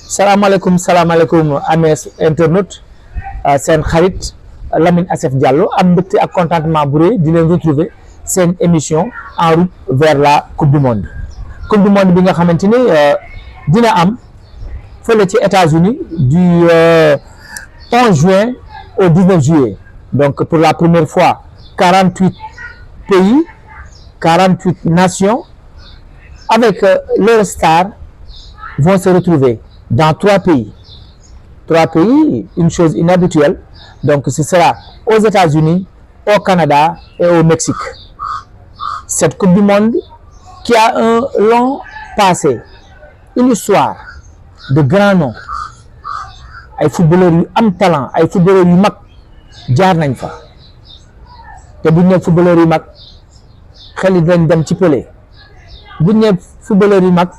salaamaaleykum amis internautes seen xarit Lamine Assef Diallo am mbégte ak contentement bu rëy di leen retrouver seen émission en route vers la coupe du monde bi nga xamante ni dina am fële ci États-Unis du 11 juin au 19 juillet donc pour la première fois 48 pays 48 nations avec leurs stars vont se retrouver dans 3 pays, une chose inhabituelle. Donc ce sera aux États-Unis, au Canada et au Mexique. Cette Coupe du Monde qui a un long passé, une histoire de grands noms. Ay footballeurs yu am talent, ay footballeurs yu mag jaar nañ fa. Te bu ñu nee footballeurs yu mag xel yi dinañ dem ci Pelé. Bu ñu nee footballeurs yu mag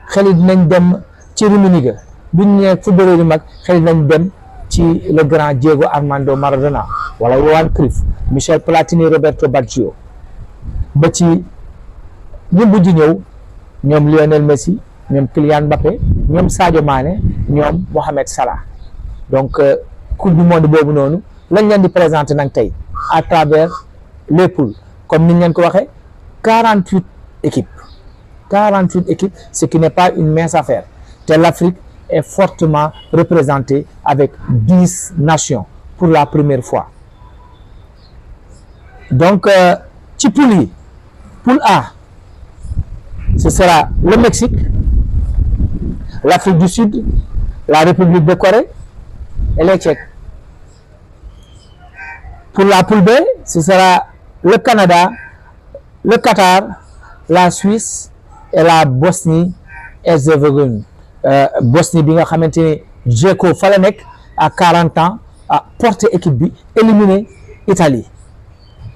xel yi dinañ dem ci Rummenigge. bu ñu nee footballeur yu mag xel nañ dem ci le grand Diego Armando Maradona wala Johan Cruyff, Michel Platini, Roberto Baggio ba ci ñu mujj ñëw ñoom Lionel Messi, ñoom Kylian Mbappé, ñoom Sadio Mané, ñoom Mohamed Salah. Donc coupe du monde boobu noonu lañ leen di présenter nag tey à travers les poules comme niñ leen ko waxee 48 équipes, ce qui n'est pas une mince affaire. te l'Afrique est fortement représentée avec 10 nations pour la première fois. Donc, ci poule yi, poule A, ce sera le Mexique, l'Afrique du Sud, la République de Corée et les Tchèques. Pour la poule B, ce sera le Canada, le Qatar, la Suisse et la Bosnie-Herzégovine. Bosnie bi nga xamante ni Dzeko fa la nekk à 40 ans à porter équipe bi éliminer Italie.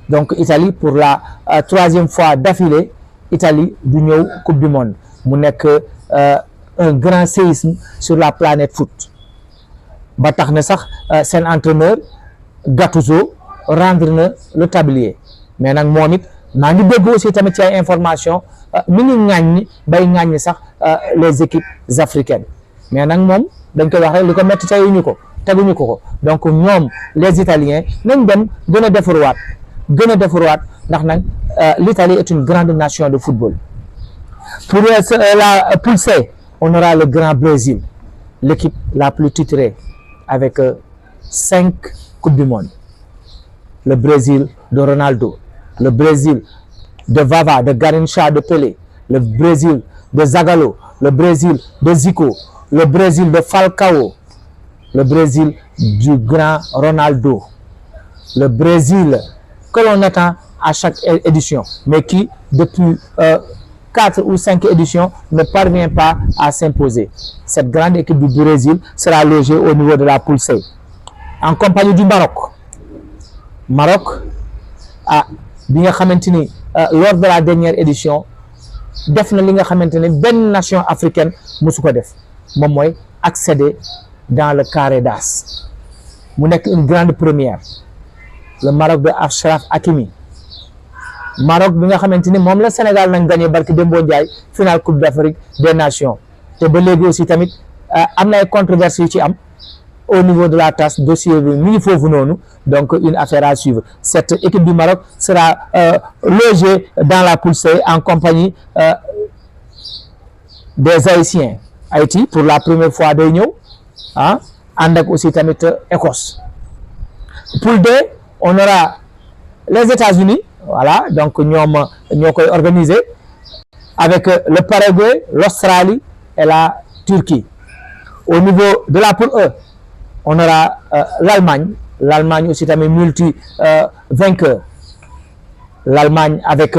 Donc Italie pour la 3e fois d'affilée Italie du ñëw coupe du monde mu nekk un grand séisme sur la planète foot ba tax na sax seen entraîneur Gattuso rendre na le tablier mais nag moom it maa ngi dégg aussi tamit ci ay information mi ngi ŋàññi bay ŋàññi sax les équipes africaines mais nag moom dañ koy wax rek li ko métti teguñu ko donc ñoom les Italiens nañ dem gën a defarwaat ndax nag l'Italie est une grande nation de football. Pour la poule C, on aura le grand Brésil, l'équipe la plus titrée avec 5 coupes du monde. Le Brésil de Ronaldo, le Brésil de Vava, de Garrincha, de Pelé, le Brésil de Zagallo, le Brésil de Zico, le Brésil de Falcao, le Brésil du grand Ronaldo, le Brésil que l'on attend à chaque édition, mais qui depuis 4 ou 5 éditions ne parvient pas à s'imposer. Cette grande équipe du Brésil sera logée au niveau de la poule C, en compagnie du Maroc bi nga xamante ni lors de la dernière édition def na li nga xamante ne benn nation africaine musu ko def moom mooy accéder dans le carré d'as mu nekk une grande première. Le Maroc de Achraf Hakimi, Maroc bi nga xamante ni moom la Sénégal nañ gagné barki Dembo Ndiaye finale Coupe d'Afrique des Nations te ba léegi aussi tamit am na ay controverses yu ci am au niveau de la tasse dossier bi mi ngi foofu noonu donc une affaire à suivre. Cette équipe du Maroc sera logée dans la poule C en compagnie des Haïtiens. Haïti pour la première fois day ñëw ànd ak aussi tamit Écosse. Poule D, on aura les États-Unis, voilà, donc ñoom ñoo koy organiser avec le Paraguay, l'Australie et la Turquie. Au niveau de la poule E, on aura l'Allemagne aussi tamit multi vainqueur. L'Allemagne avec